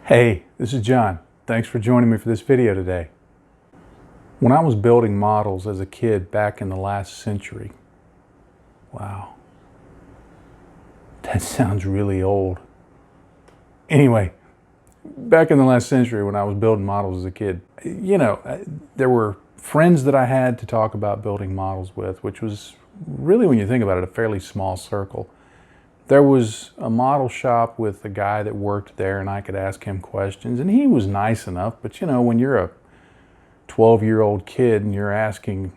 Hey, this is John. Thanks for joining me for this video today. When I was building models as a kid back in the last century, wow, that sounds really old. Anyway, back in the last century when I was building models as a kid, there were friends that I had to talk about building models with, which was really, when you think about it, a fairly small circle. There was a model shop with a guy that worked there, and I could ask him questions, and he was nice enough. But when you're a 12-year-old kid and you're asking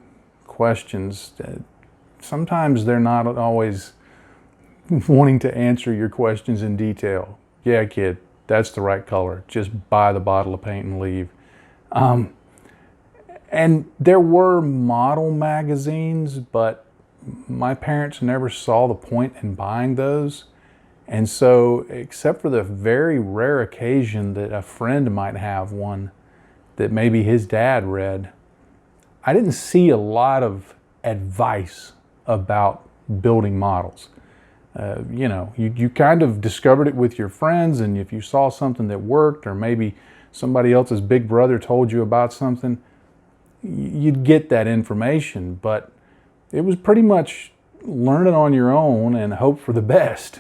questions, sometimes they're not always wanting to answer your questions in detail. Yeah, kid, that's the right color. Just buy the bottle of paint and leave. And there were model magazines, but my parents never saw the point in buying those. And so, except for the very rare occasion that a friend might have one that maybe his dad read, I didn't see a lot of advice about building models. You kind of discovered it with your friends, and if you saw something that worked, or maybe somebody else's big brother told you about something, you'd get that information. But it was pretty much learn it on your own and hope for the best.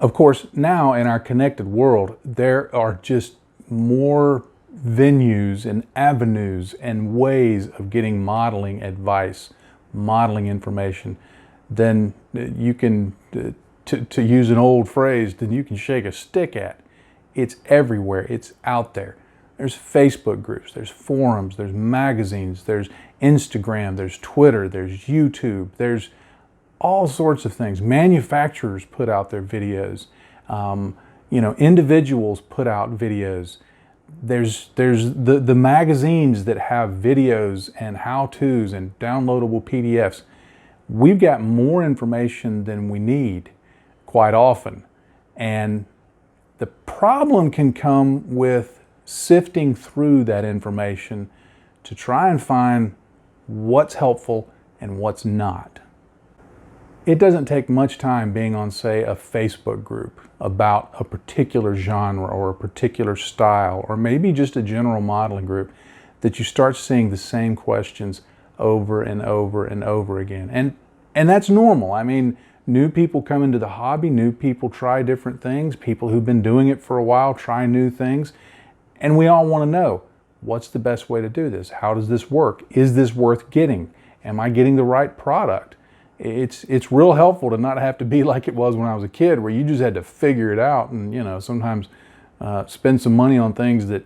Of course, now in our connected world, there are just more venues and avenues and ways of getting modeling advice, modeling information, than you can, to use an old phrase, than you can shake a stick at. It's everywhere. It's out there. There's Facebook groups, there's forums, there's magazines, there's Instagram, there's Twitter, there's YouTube, there's all sorts of things. Manufacturers put out their videos. Individuals put out videos. There's the magazines that have videos and how-tos and downloadable PDFs. We've got more information than we need quite often. And the problem can come with sifting through that information to try and find what's helpful and what's not. It doesn't take much time being on, say, a Facebook group about a particular genre or a particular style, or maybe just a general modeling group, that you start seeing the same questions over and over and over again. And that's normal. I mean, new people come into the hobby, new people try different things, people who've been doing it for a while try new things. And we all want to know, what's the best way to do this? How does this work? Is this worth getting? Am I getting the right product? It's real helpful to not have to be like it was when I was a kid, where you just had to figure it out and sometimes spend some money on things that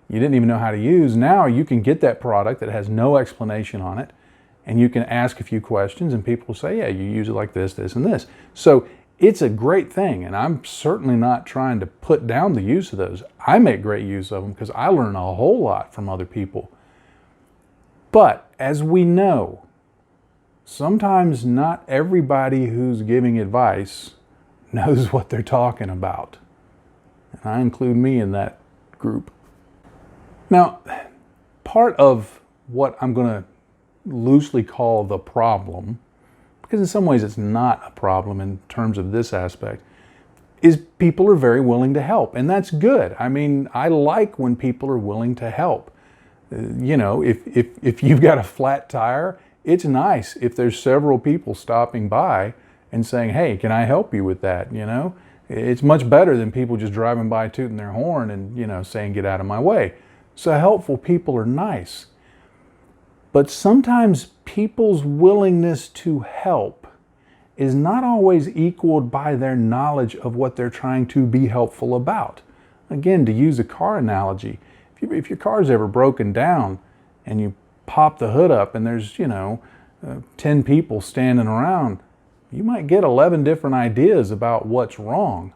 you didn't even know how to use. Now you can get that product that has no explanation on it, and you can ask a few questions, and people will say, yeah, you use it like this, this, and this. So it's a great thing, and I'm certainly not trying to put down the use of those. I make great use of them because I learn a whole lot from other people. But as we know, sometimes not everybody who's giving advice knows what they're talking about. And I include me in that group. Now, part of what I'm going to loosely call the problem, because in some ways it's not a problem in terms of this aspect, is people are very willing to help. And that's good. I mean, I like when people are willing to help. If you've got a flat tire, it's nice if there's several people stopping by and saying, hey, can I help you with that? It's much better than people just driving by tooting their horn and, saying, get out of my way. So helpful people are nice. But sometimes people's willingness to help is not always equaled by their knowledge of what they're trying to be helpful about. Again, to use a car analogy, if your car's ever broken down and you pop the hood up and there's, 10 people standing around, you might get 11 different ideas about what's wrong.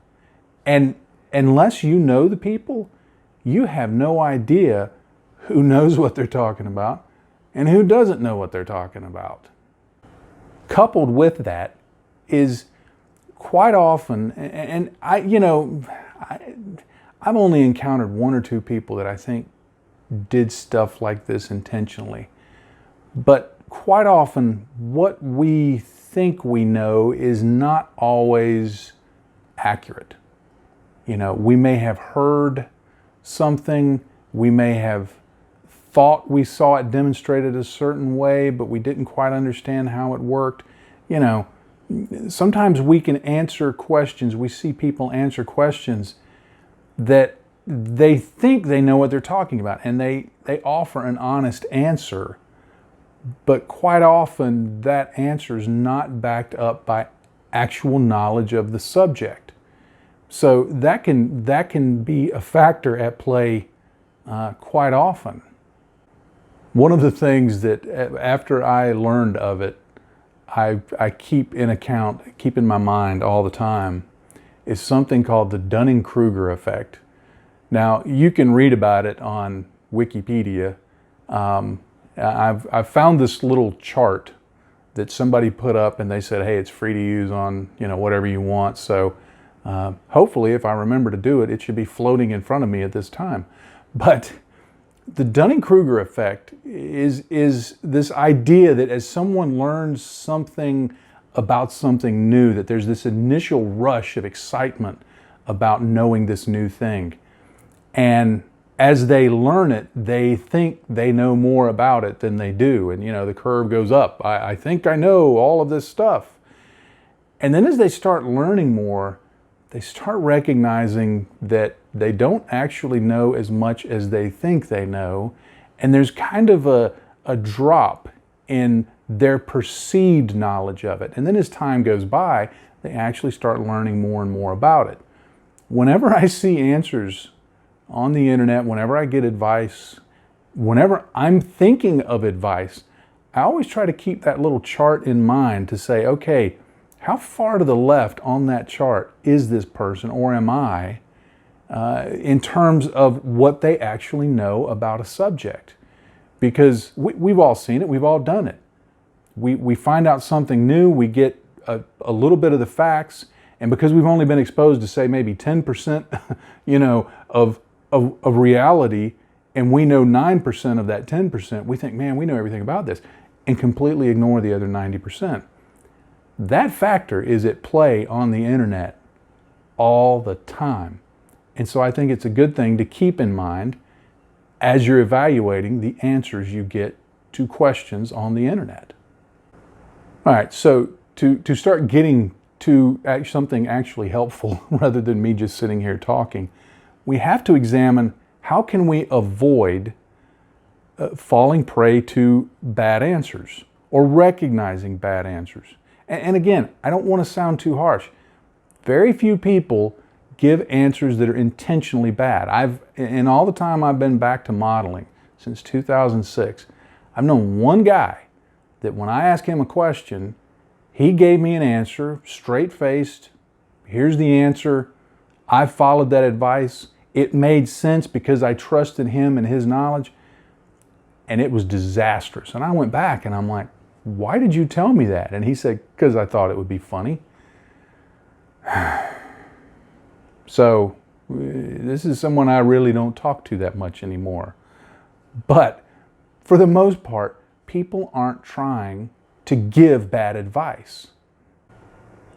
And unless you know the people, you have no idea who knows what they're talking about and who doesn't know what they're talking about. Coupled with that is quite often, and I've only encountered one or two people that I think did stuff like this intentionally. But quite often, what we think we know is not always accurate. We may have heard something, we may have thought we saw it demonstrated a certain way, but we didn't quite understand how it worked. Sometimes we can answer questions, we see people answer questions that they think they know what they're talking about, and they offer an honest answer, but quite often that answer is not backed up by actual knowledge of the subject. So that can be a factor at play quite often. One of the things that after I learned of it, I keep in my mind all the time, is something called the Dunning-Kruger effect. Now, you can read about it on Wikipedia. I've found this little chart that somebody put up, and they said, hey, it's free to use on whatever you want. So hopefully, if I remember to do it, it should be floating in front of me at this time. But the Dunning-Kruger effect is this idea that as someone learns something about something new, that there's this initial rush of excitement about knowing this new thing. And as they learn it, they think they know more about it than they do. And the curve goes up. I think I know all of this stuff. And then as they start learning more, they start recognizing that they don't actually know as much as they think they know. And there's kind of a drop in their perceived knowledge of it. And then as time goes by, they actually start learning more and more about it. Whenever I see answers on the internet, whenever I get advice, whenever I'm thinking of advice, I always try to keep that little chart in mind to say, okay, how far to the left on that chart is this person, or am I, in terms of what they actually know about a subject? Because we've all seen it, we've all done it. We find out something new, we get a little bit of the facts, and because we've only been exposed to, say, maybe 10%, of reality, and we know 9% of that 10%, we think, man, we know everything about this, and completely ignore the other 90%. That factor is at play on the internet all the time. And so I think it's a good thing to keep in mind as you're evaluating the answers you get to questions on the internet. All right, so to start getting to something actually helpful rather than me just sitting here talking, we have to examine how can we avoid falling prey to bad answers or recognizing bad answers. And again, I don't want to sound too harsh. Very few people give answers that are intentionally bad. In all the time I've been back to modeling, since 2006, I've known one guy that when I asked him a question, he gave me an answer, straight-faced. Here's the answer. I followed that advice. It made sense because I trusted him and his knowledge, and it was disastrous. And I went back and I'm like, why did you tell me that? And he said, because I thought it would be funny. So this is someone I really don't talk to that much anymore. But for the most part, people aren't trying to give bad advice.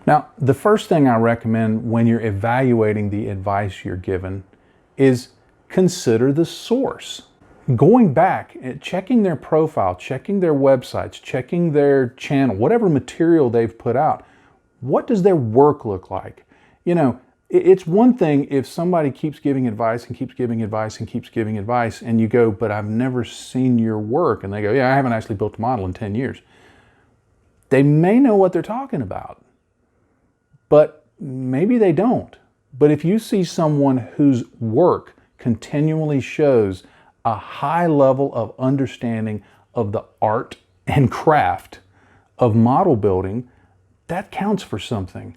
Now, the first thing I recommend when you're evaluating the advice you're given is consider the source. Going back and checking their profile, checking their websites, checking their channel, whatever material they've put out, what does their work look like? It's one thing if somebody keeps giving advice and keeps giving advice and keeps giving advice, and you go, but I've never seen your work. And they go, yeah, I haven't actually built a model in 10 years. They may know what they're talking about, but maybe they don't. But if you see someone whose work continually shows a high level of understanding of the art and craft of model building, that counts for something.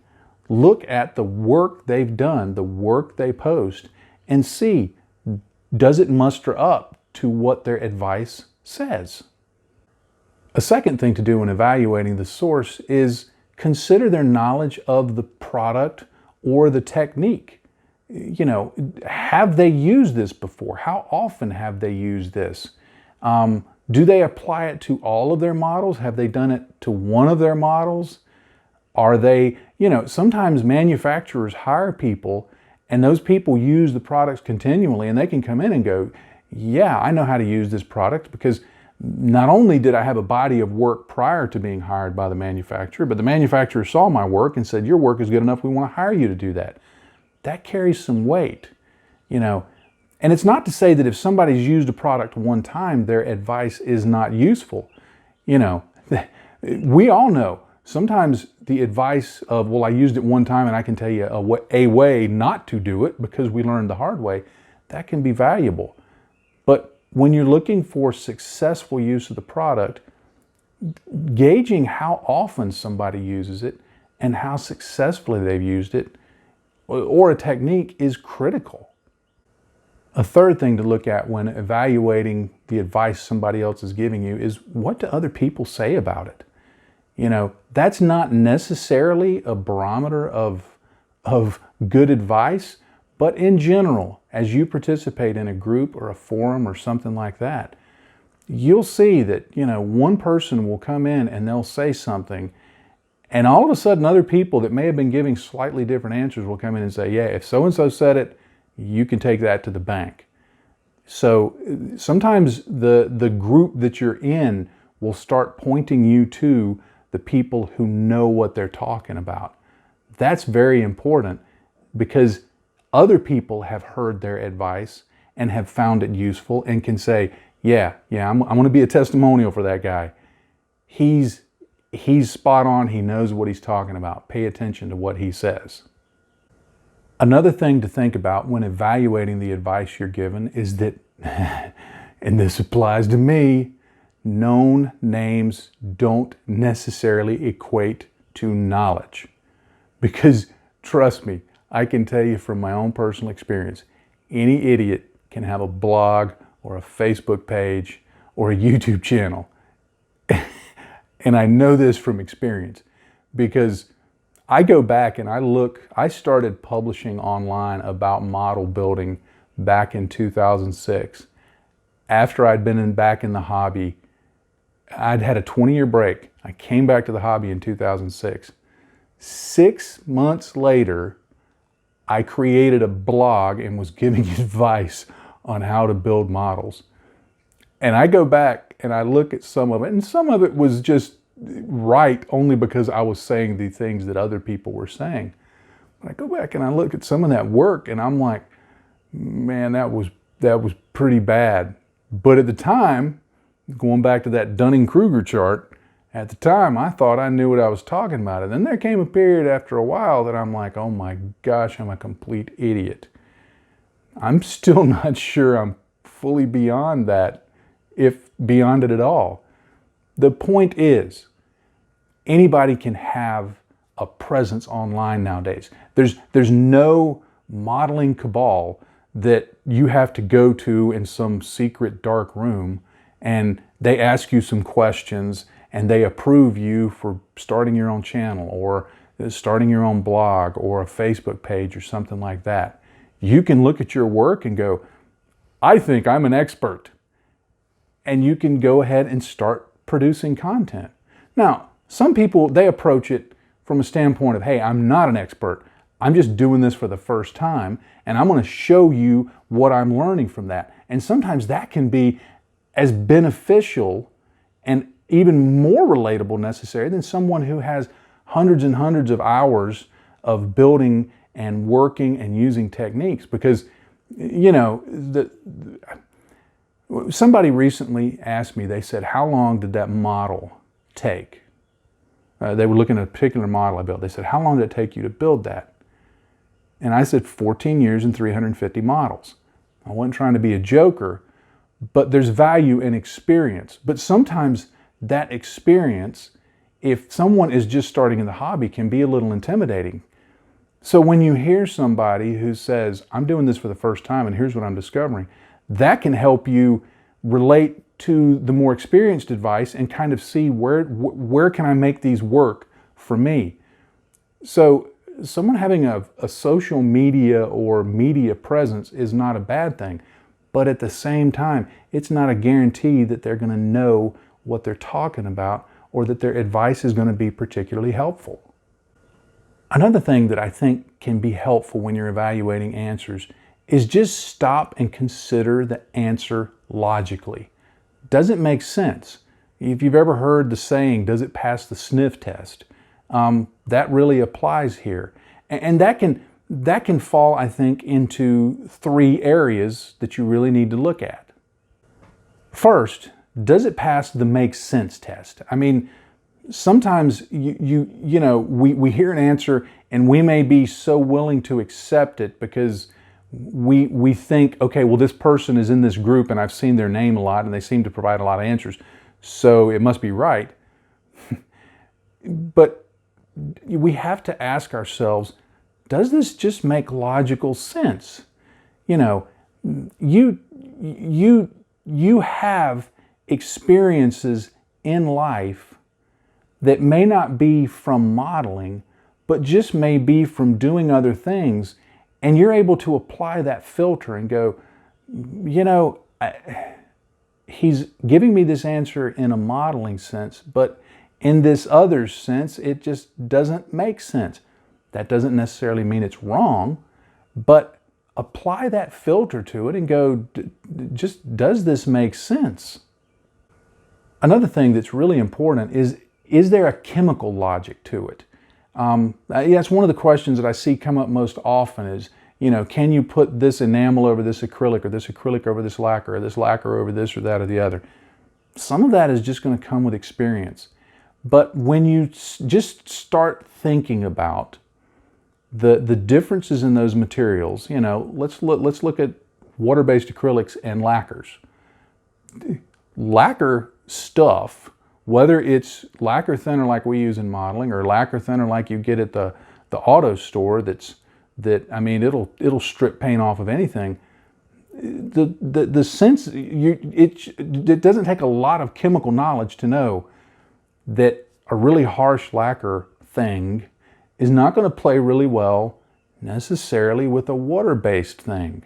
Look at the work they've done, the work they post, and see, does it muster up to what their advice says? A second thing to do when evaluating the source is consider their knowledge of the product or the technique. Have they used this before? How often have they used this? Do they apply it to all of their models? Have they done it to one of their models? Are they, sometimes manufacturers hire people And those people use the products continually, and they can come in and go, yeah, I know how to use this product, because not only did I have a body of work prior to being hired by the manufacturer, but the manufacturer saw my work and said, your work is good enough, we want to hire you to do that. That carries some weight, you know. And it's not to say that if somebody's used a product one time, their advice is not useful. You know, we all know sometimes the advice of, well, I used it one time and I can tell you a way not to do it because we learned the hard way, that can be valuable. But when you're looking for successful use of the product, gauging how often somebody uses it and how successfully they've used it or a technique is critical. A third thing to look at when evaluating the advice somebody else is giving you is, what do other people say about it? You know, that's not necessarily a barometer of good advice, but in general, as you participate in a group or a forum or something like that, you'll see that, you know, one person will come in and they'll say something, and all of a sudden other people that may have been giving slightly different answers will come in and say, yeah, if so-and-so said it, you can take that to the bank. So sometimes the group that you're in will start pointing you to the people who know what they're talking about. That's very important, because other people have heard their advice and have found it useful and can say, yeah, I'm going to be a testimonial for that guy. He's spot on. He knows what he's talking about. Pay attention to what he says. Another thing to think about when evaluating the advice you're given is that, and this applies to me, known names don't necessarily equate to knowledge. Because trust me, I can tell you from my own personal experience, any idiot can have a blog or a Facebook page or a YouTube channel. And I know this from experience, because I go back and I started publishing online about model building back in 2006. After I'd been back in the hobby, I'd had a 20-year break. I came back to the hobby in 2006. 6 months later, I created a blog and was giving advice on how to build models. And I go back and I look at some of it, and some of it was just right only because I was saying the things that other people were saying. But I go back and I look at some of that work and I'm like, man, that was pretty bad. But at the time, going back to that Dunning-Kruger chart, at the time I thought I knew what I was talking about. And then there came a period after a while that I'm like, oh my gosh, I'm a complete idiot. I'm still not sure I'm fully beyond that, if beyond it at all. The point is, anybody can have a presence online nowadays. There's no modeling cabal that you have to go to in some secret dark room and they ask you some questions and they approve you for starting your own channel or starting your own blog or a Facebook page or something like that. You can look at your work and go, I think I'm an expert. And you can go ahead and start producing content. Now, some people, they approach it from a standpoint of, hey, I'm not an expert. I'm just doing this for the first time, and I'm going to show you what I'm learning from that. And sometimes that can be as beneficial and even more relatable necessary than someone who has hundreds and hundreds of hours of building and working and using techniques. Because, you know, somebody recently asked me, they said, how long did that model take? They were looking at a particular model I built. They said, how long did it take you to build that? And I said, 14 years and 350 models. I wasn't trying to be a joker, but there's value in experience. But sometimes that experience, if someone is just starting in the hobby, can be a little intimidating. So when you hear somebody who says, I'm doing this for the first time and here's what I'm discovering, that can help you relate to the more experienced advice and kind of see where can I make these work for me. So someone having a social media or media presence is not a bad thing, but at the same time, it's not a guarantee that they're going to know what they're talking about or that their advice is going to be particularly helpful. Another thing that I think can be helpful when you're evaluating answers is just stop and consider the answer logically. Does it make sense? If you've ever heard the saying, does it pass the sniff test? That really applies here. And that can fall, I think, into three areas that you really need to look at. First, does it pass the make sense test? I mean, sometimes we hear an answer and we may be so willing to accept it because we think, okay, well, this person is in this group and I've seen their name a lot and they seem to provide a lot of answers, so it must be right. But we have to ask ourselves, does this just make logical sense? You have experiences in life that may not be from modeling, but just may be from doing other things. And you're able to apply that filter and go, he's giving me this answer in a modeling sense, but in this other sense, it just doesn't make sense. That doesn't necessarily mean it's wrong, but apply that filter to it and go, just does this make sense? Another thing that's really important is there a chemical logic to it? That's one of the questions that I see come up most often is, can you put this enamel over this acrylic, or this acrylic over this lacquer, or this lacquer over this or that or the other? Some of that is just going to come with experience. But when you just start thinking about the differences in those materials, let's look at water-based acrylics and lacquers. Lacquer stuff, whether it's lacquer thinner like we use in modeling or lacquer thinner like you get at the auto store, it'll strip paint off of anything. The sense, it doesn't take a lot of chemical knowledge to know that a really harsh lacquer thing is not going to play really well necessarily with a water-based thing.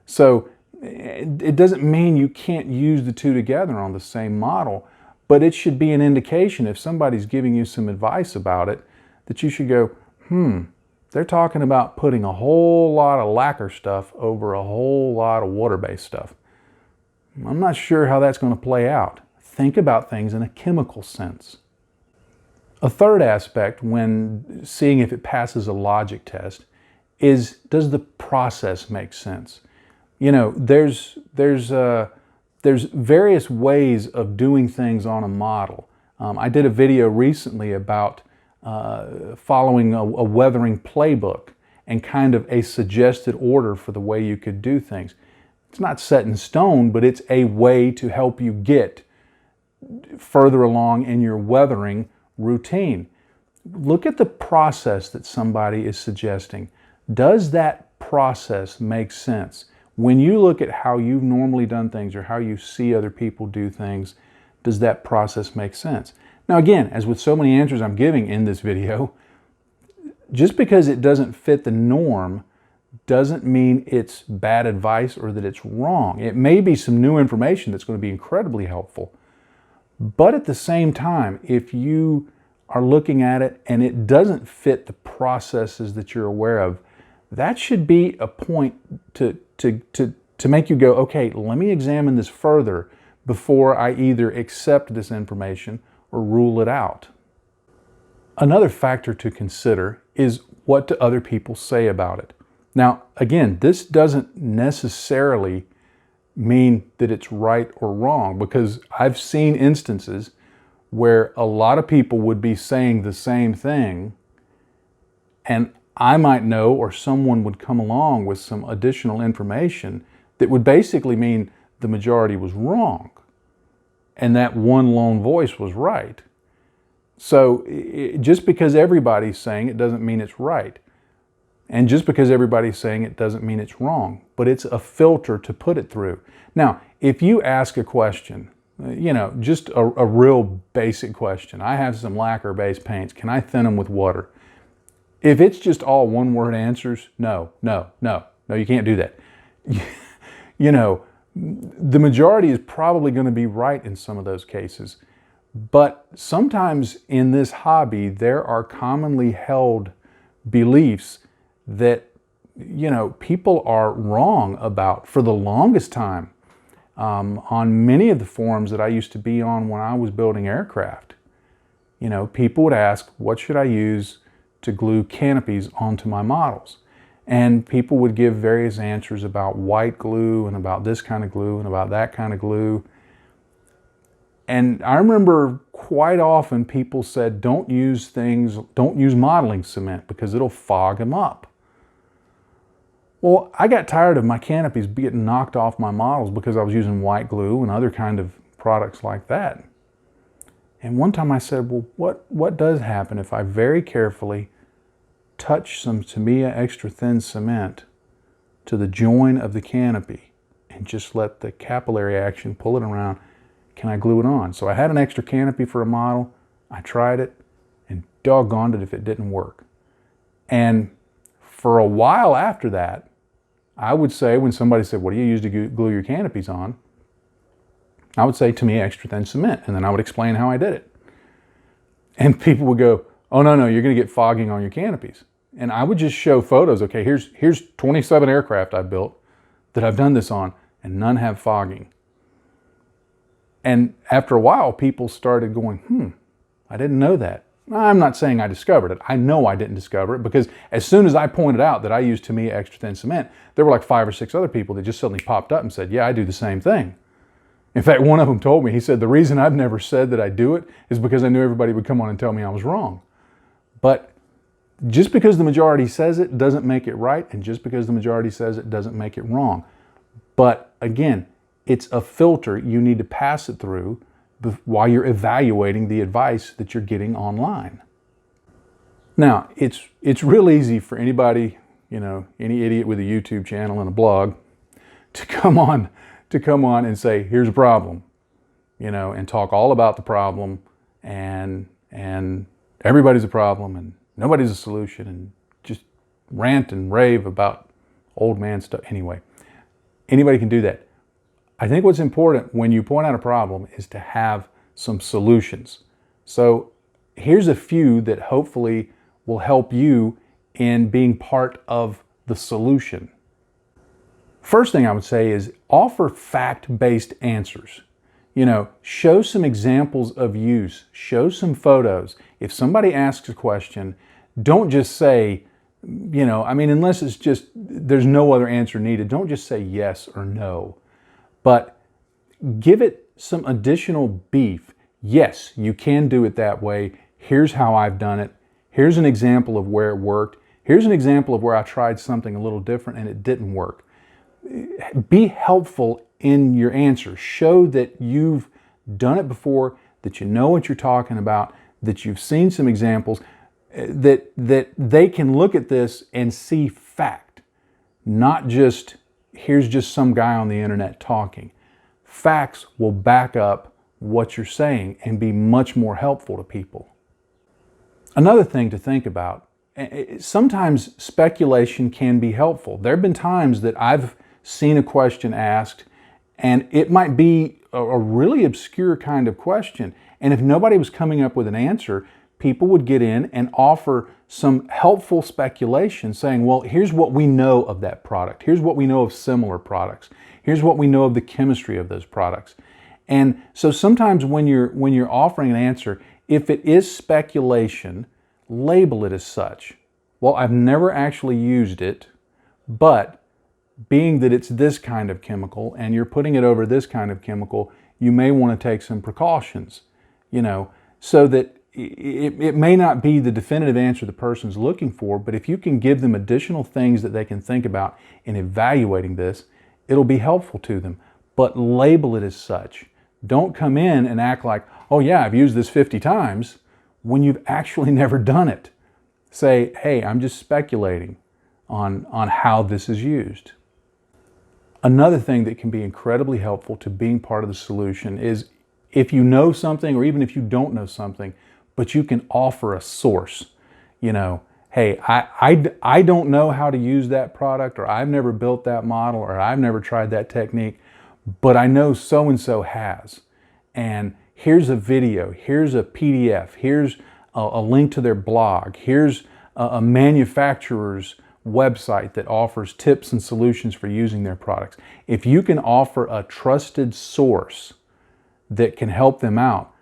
So it doesn't mean you can't use the two together on the same model, but it should be an indication if somebody's giving you some advice about it that you should go, they're talking about putting a whole lot of lacquer stuff over a whole lot of water-based stuff. I'm not sure how that's going to play out. Think about things in a chemical sense. A third aspect when seeing if it passes a logic test is, does the process make sense? There's various ways of doing things on a model. I did a video recently about following a weathering playbook and kind of a suggested order for the way you could do things. It's not set in stone, but it's a way to help you get further along in your weathering routine. Look at the process that somebody is suggesting. Does that process make sense? When you look at how you've normally done things or how you see other people do things, does that process make sense? Now again, as with so many answers I'm giving in this video, just because it doesn't fit the norm doesn't mean it's bad advice or that it's wrong. It may be some new information that's going to be incredibly helpful. But at the same time, if you are looking at it and it doesn't fit the processes that you're aware of, that should be a point to make you go, okay, let me examine this further before I either accept this information or rule it out. Another factor to consider is what do other people say about it. Now, again, this doesn't necessarily mean that it's right or wrong, because I've seen instances where a lot of people would be saying the same thing and I might know, or someone would come along with some additional information that would basically mean the majority was wrong and that one lone voice was right. So just because everybody's saying it doesn't mean it's right. And just because everybody's saying it doesn't mean it's wrong, but it's a filter to put it through. Now, if you ask a question, just a real basic question. I have some lacquer-based paints. Can I thin them with water? If it's just all one-word answers, no, you can't do that. The majority is probably going to be right in some of those cases. But sometimes in this hobby, there are commonly held beliefs that, people are wrong about for the longest time. On many of the forums that I used to be on when I was building aircraft, people would ask, what should I use to glue canopies onto my models? And people would give various answers about white glue and about this kind of glue and about that kind of glue. And I remember quite often people said, don't use modeling cement because it'll fog them up. Well, I got tired of my canopies getting knocked off my models because I was using white glue and other kind of products like that. And one time I said, well, what does happen if I very carefully touch some Tamiya extra thin cement to the join of the canopy and just let the capillary action pull it around? Can I glue it on? So I had an extra canopy for a model. I tried it, and doggone it if it didn't work. And for a while after that, I would say, when somebody said, what do you use to glue your canopies on? I would say, Tamiya extra thin cement, and then I would explain how I did it. And people would go, oh, no, you're going to get fogging on your canopies. And I would just show photos. Okay, here's 27 aircraft I've built that I've done this on, and none have fogging. And after a while, people started going, I didn't know that. I'm not saying I discovered it. I know I didn't discover it, because as soon as I pointed out that I used Tamiya extra thin cement, there were like 5 or 6 other people that just suddenly popped up and said, yeah, I do the same thing. In fact, one of them told me, he said, the reason I've never said that I do it is because I knew everybody would come on and tell me I was wrong. But just because the majority says it doesn't make it right, and just because the majority says it doesn't make it wrong. But again, it's a filter you need to pass it through while you're evaluating the advice that you're getting online. Now, it's real easy for anybody, any idiot with a YouTube channel and a blog to come on and say, here's a problem, and talk all about the problem, and everybody's a problem and nobody's a solution, and just rant and rave about old man stuff. Anyway, anybody can do that. I think what's important when you point out a problem is to have some solutions. So here's a few that hopefully will help you in being part of the solution. First thing I would say is offer fact-based answers. Show some examples of use, show some photos. If somebody asks a question, don't just say, unless it's just, there's no other answer needed, don't just say yes or no. But give it some additional beef. Yes, you can do it that way. Here's how I've done it. Here's an example of where it worked. Here's an example of where I tried something a little different and it didn't work. Be helpful in your answer. Show that you've done it before, that you know what you're talking about, that you've seen some examples, that they can look at this and see fact, not just, here's just some guy on the internet talking. Facts will back up what you're saying and be much more helpful to people. Another thing to think about, sometimes speculation can be helpful. There have been times that I've seen a question asked, and it might be a really obscure kind of question. And if nobody was coming up with an answer, people would get in and offer some helpful speculation saying, well, here's what we know of that product. Here's what we know of similar products. Here's what we know of the chemistry of those products. And so sometimes when you're offering an answer, if it is speculation, label it as such. Well, I've never actually used it, but being that it's this kind of chemical and you're putting it over this kind of chemical, you may want to take some precautions, so that it may not be the definitive answer the person's looking for, but if you can give them additional things that they can think about in evaluating this, it'll be helpful to them. But label it as such. Don't come in and act like, oh yeah, I've used this 50 times, when you've actually never done it. Say, hey, I'm just speculating on how this is used. Another thing that can be incredibly helpful to being part of the solution is if you know something, or even if you don't know something, but you can offer a source. Hey, I don't know how to use that product, or I've never built that model, or I've never tried that technique, but I know so-and-so has. And here's a video, here's a PDF, here's a link to their blog, here's a manufacturer's website that offers tips and solutions for using their products. If you can offer a trusted source that can help them out,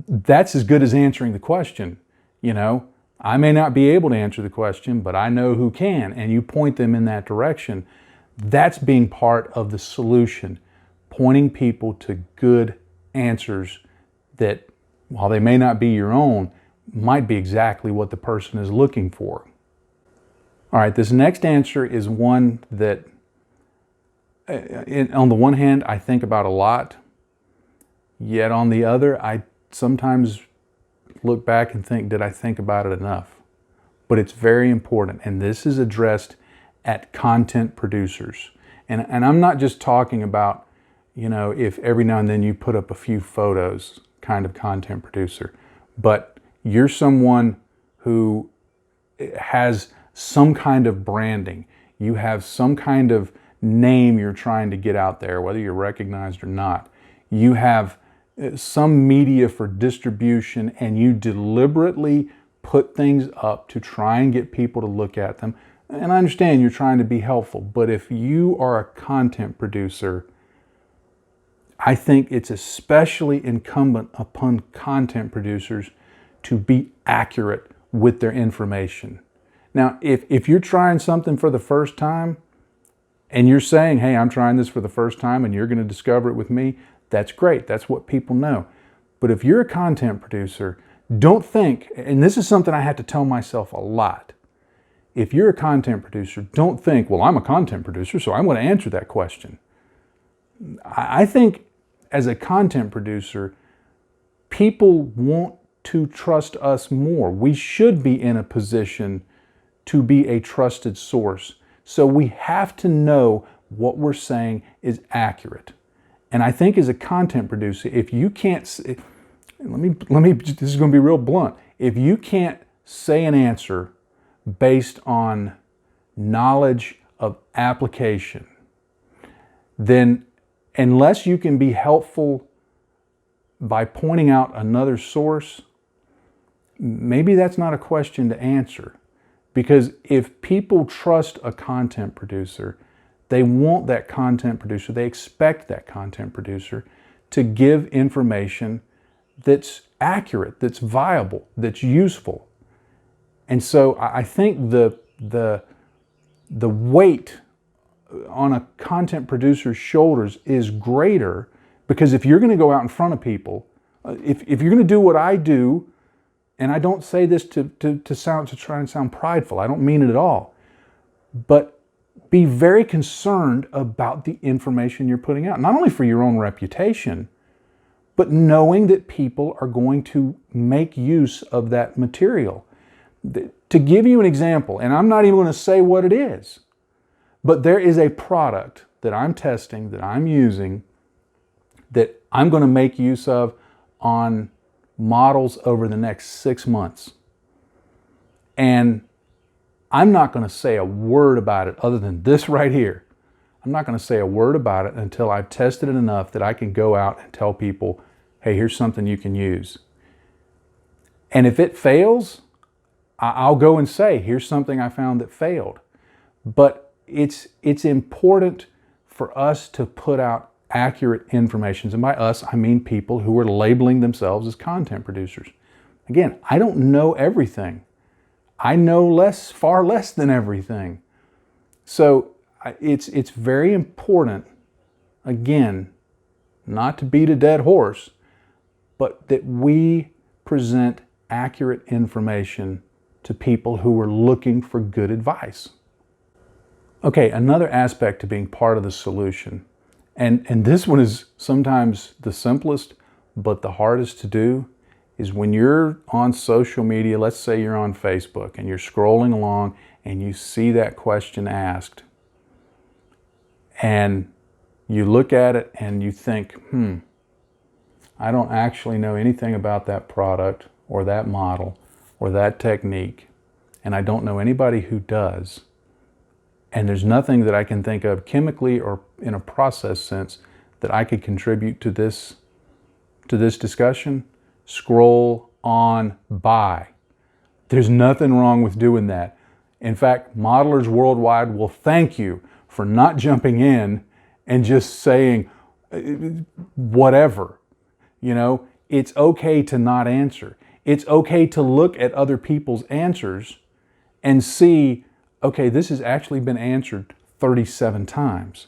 that's as good as answering the question. You know, I may not be able to answer the question, but I know who can, and you point them in that direction. That's being part of the solution, pointing people to good answers that, while they may not be your own, might be exactly what the person is looking for. All right, this next answer is one that, on the one hand, I think about a lot, yet on the other, I sometimes look back and think, did I think about it enough? But it's very important, and this is addressed at content producers. And I'm not just talking about, you know, if every now and then you put up a few photos kind of content producer, but you're someone who has some kind of branding. You have some kind of name you're trying to get out there, whether you're recognized or not. You have some media for distribution, and you deliberately put things up to try and get people to look at them. And I understand you're trying to be helpful, but if you are a content producer, I think it's especially incumbent upon content producers to be accurate with their information. Now, if you're trying something for the first time and you're saying, hey, I'm trying this for the first time and you're going to discover it with me, that's great. That's what people know. But if you're a content producer, don't think, and this is something I had to tell myself a lot. If you're a content producer, don't think, well, I'm a content producer, so I'm going to answer that question. I think as a content producer, people want to trust us more. We should be in a position to be a trusted source. So we have to know what we're saying is accurate. And I think as a content producer, if you can't, this is going to be real blunt. If you can't say an answer based on knowledge of application, then unless you can be helpful by pointing out another source, maybe that's not a question to answer. Because if people trust a content producer, they want that content producer, they expect that content producer to give information that's accurate, that's viable, that's useful. And so I think the weight on a content producer's shoulders is greater, because if you're going to go out in front of people, if you're going to do what I do, and I don't say this to try and sound prideful, I don't mean it at all, but be very concerned about the information you're putting out, not only for your own reputation, but knowing that people are going to make use of that material. To give you an example, and I'm not even going to say what it is, but there is a product that I'm testing, that I'm using, that I'm going to make use of on models over the next 6 months. And I'm not going to say a word about it other than this right here. I'm not going to say a word about it until I've tested it enough that I can go out and tell people, hey, here's something you can use. And if it fails, I'll go and say, here's something I found that failed. But it's important for us to put out accurate information. And by us, I mean people who are labeling themselves as content producers. Again, I don't know everything. I know far less than everything. So it's very important, again, not to beat a dead horse, but that we present accurate information to people who are looking for good advice. Okay, another aspect to being part of the solution, and this one is sometimes the simplest, but the hardest to do, is when you're on social media, let's say you're on Facebook and you're scrolling along and you see that question asked, and you look at it and you think, I don't actually know anything about that product or that model or that technique, and I don't know anybody who does, and there's nothing that I can think of chemically or in a process sense that I could contribute to this discussion. Scroll on by. There's nothing wrong with doing that. In fact, modelers worldwide will thank you for not jumping in and just saying whatever. You know, it's okay to not answer. It's okay to look at other people's answers and see, okay, this has actually been answered 37 times.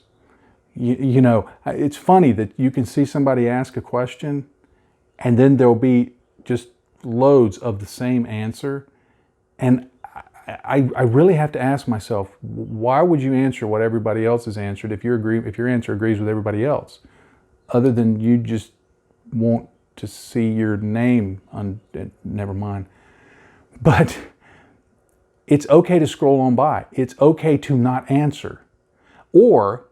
You know, it's funny that you can see somebody ask a question and then there'll be just loads of the same answer. And I really have to ask myself, why would you answer what everybody else has answered if your answer agrees with everybody else? Other than you just want to see your name on, never mind. But it's okay to scroll on by. It's okay to not answer. Or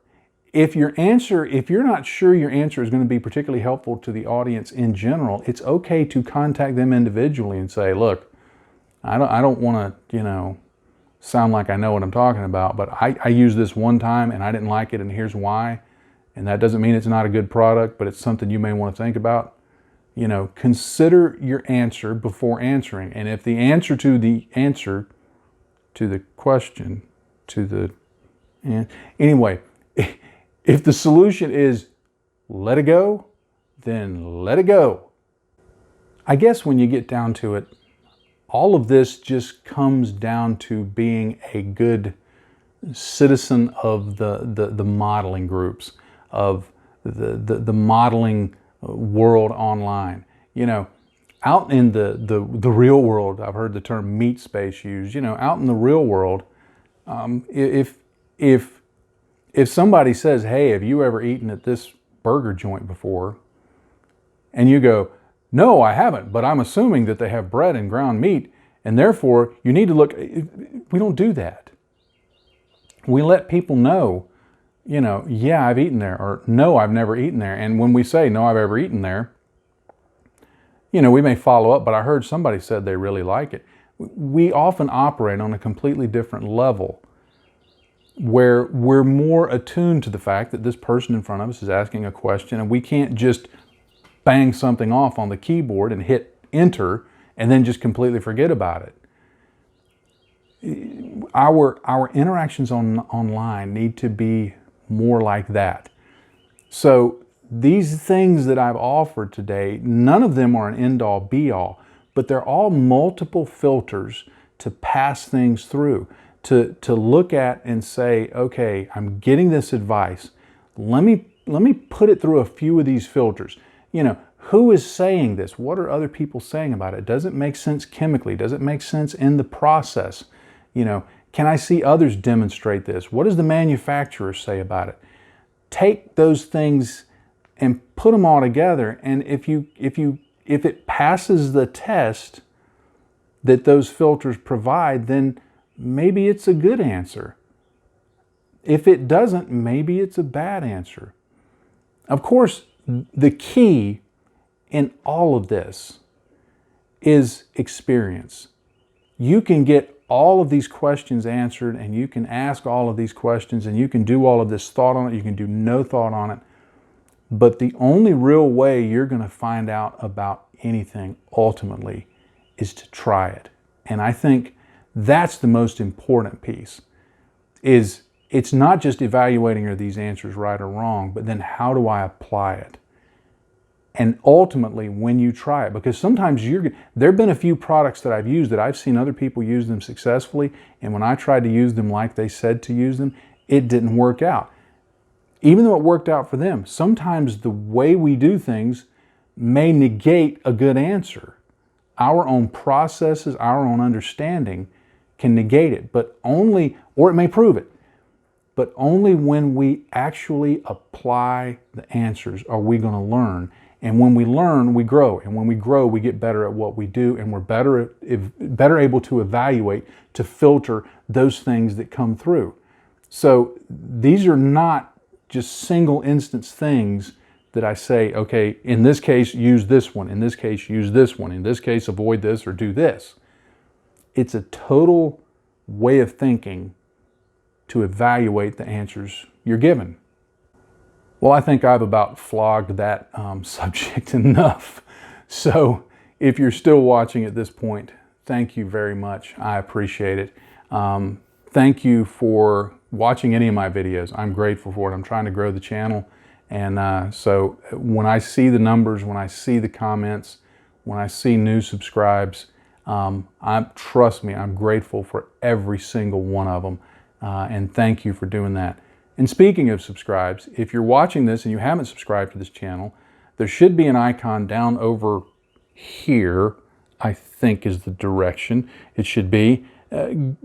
if you're not sure your answer is going to be particularly helpful to the audience in general, it's okay to contact them individually and say, look, I don't want to, you know, sound like I know what I'm talking about, but I used this one time and I didn't like it, and here's why. And that doesn't mean it's not a good product, but it's something you may want to think about. You know, consider your answer before answering. And if the answer to the question, anyway, if the solution is let it go, then let it go. I guess when you get down to it, all of this just comes down to being a good citizen of the modeling groups, of the modeling world online. You know, out in the real world, I've heard the term meat space used. You know, out in the real world, if somebody says, hey, have you ever eaten at this burger joint before? And you go, no, I haven't, but I'm assuming that they have bread and ground meat, and therefore you need to look. We don't do that. We let people know, you know, yeah, I've eaten there, or no, I've never eaten there. And when we say, no, I've ever eaten there, you know, we may follow up, but I heard somebody said they really like it. We often operate on a completely different level, where we're more attuned to the fact that this person in front of us is asking a question, and we can't just bang something off on the keyboard and hit enter and then just completely forget about it. Our interactions online need to be more like that. So these things that I've offered today, none of them are an end-all be-all, but they're all multiple filters to pass things through, to look at and say, okay, I'm getting this advice. Let me put it through a few of these filters. You know, who is saying this? What are other people saying about it? Does it make sense chemically? Does it make sense in the process? You know, can I see others demonstrate this? What does the manufacturer say about it? Take those things and put them all together, and if it passes the test that those filters provide, then maybe it's a good answer. If it doesn't, maybe it's a bad answer. Of course, the key in all of this is experience. You can get all of these questions answered, and you can ask all of these questions, and you can do all of this thought on it, you can do no thought on it. But the only real way you're going to find out about anything ultimately is to try it. And I think that's the most important piece, is it's not just evaluating are these answers right or wrong, but then how do I apply it? And ultimately, when you try it, because sometimes there have been a few products that I've used that I've seen other people use them successfully, and when I tried to use them like they said to use them, it didn't work out. Even though it worked out for them, sometimes the way we do things may negate a good answer. Our own processes, our own understanding can negate it, but only, or it may prove it, but only when we actually apply the answers are we going to learn. And when we learn, we grow. And when we grow, we get better at what we do, and we're better able to evaluate, to filter those things that come through. So these are not just single instance things that I say, okay, in this case, use this one. In this case, use this one. In this case, avoid this or do this. It's a total way of thinking to evaluate the answers you're given. Well, I think I've about flogged that subject enough. So if you're still watching at this point, thank you very much. I appreciate it. Thank you for watching any of my videos. I'm grateful for it. I'm trying to grow the channel. And so when I see the numbers, when I see the comments, when I see new subscribes, trust me, I'm grateful for every single one of them. And thank you for doing that. And speaking of subscribes, if you're watching this and you haven't subscribed to this channel, there should be an icon down over here, I think is the direction it should be.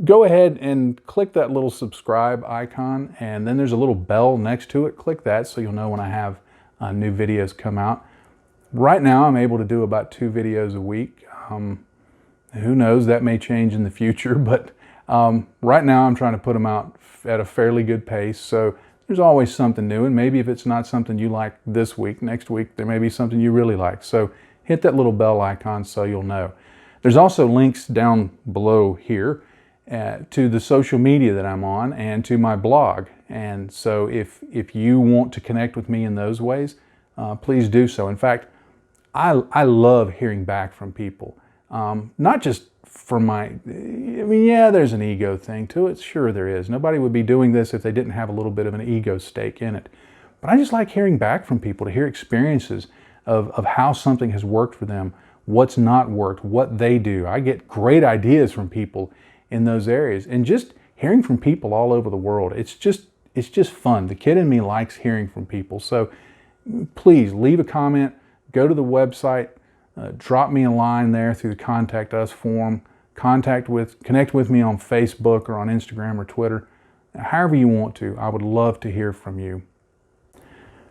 Go ahead and click that little subscribe icon, and then there's a little bell next to it. Click that so you'll know when I have new videos come out. Right now I'm able to do about 2 videos a week. Who knows, that may change in the future, but right now I'm trying to put them out at a fairly good pace. So there's always something new, and maybe if it's not something you like this week, next week there may be something you really like. So hit that little bell icon so you'll know. There's also links down below here to the social media that I'm on and to my blog. And so if you want to connect with me in those ways, please do so. In fact, I love hearing back from people. Not just from yeah, there's an ego thing to it. Sure there is. Nobody would be doing this if they didn't have a little bit of an ego stake in it. But I just like hearing back from people, to hear experiences of how something has worked for them, what's not worked, what they do. I get great ideas from people in those areas. And just hearing from people all over the world, it's just fun. The kid in me likes hearing from people. So please leave a comment, go to the website, drop me a line there through the Contact Us form, connect with me on Facebook or on Instagram or Twitter, however you want to. I would love to hear from you.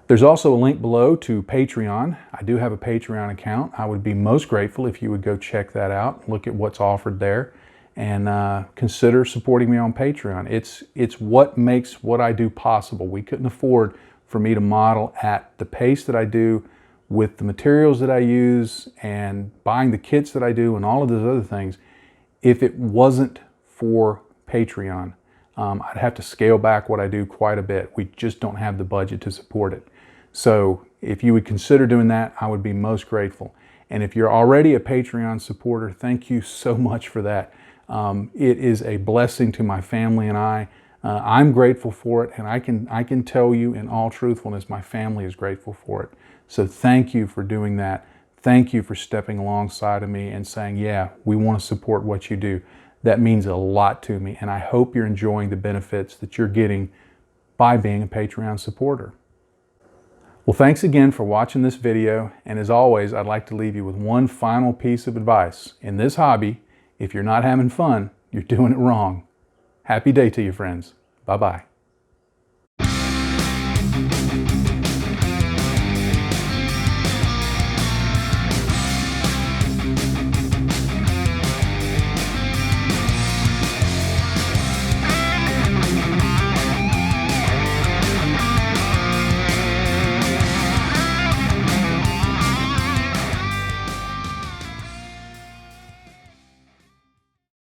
There's also a link below to Patreon. I do have a Patreon account. I would be most grateful if you would go check that out, look at what's offered there, and consider supporting me on Patreon. It's what makes what I do possible. We couldn't afford for me to model at the pace that I do, with the materials that I use and buying the kits that I do and all of those other things, if it wasn't for Patreon. I'd have to scale back what I do quite a bit. We just don't have the budget to support it. So if you would consider doing that, I would be most grateful. And if you're already a Patreon supporter, thank you so much for that. It is a blessing to my family and I. I'm grateful for it, and I can tell you in all truthfulness, my family is grateful for it. So thank you for doing that. Thank you for stepping alongside of me and saying, yeah, we want to support what you do. That means a lot to me, and I hope you're enjoying the benefits that you're getting by being a Patreon supporter. Well, thanks again for watching this video, and as always, I'd like to leave you with one final piece of advice. In this hobby, if you're not having fun, you're doing it wrong. Happy day to you, friends. Bye-bye.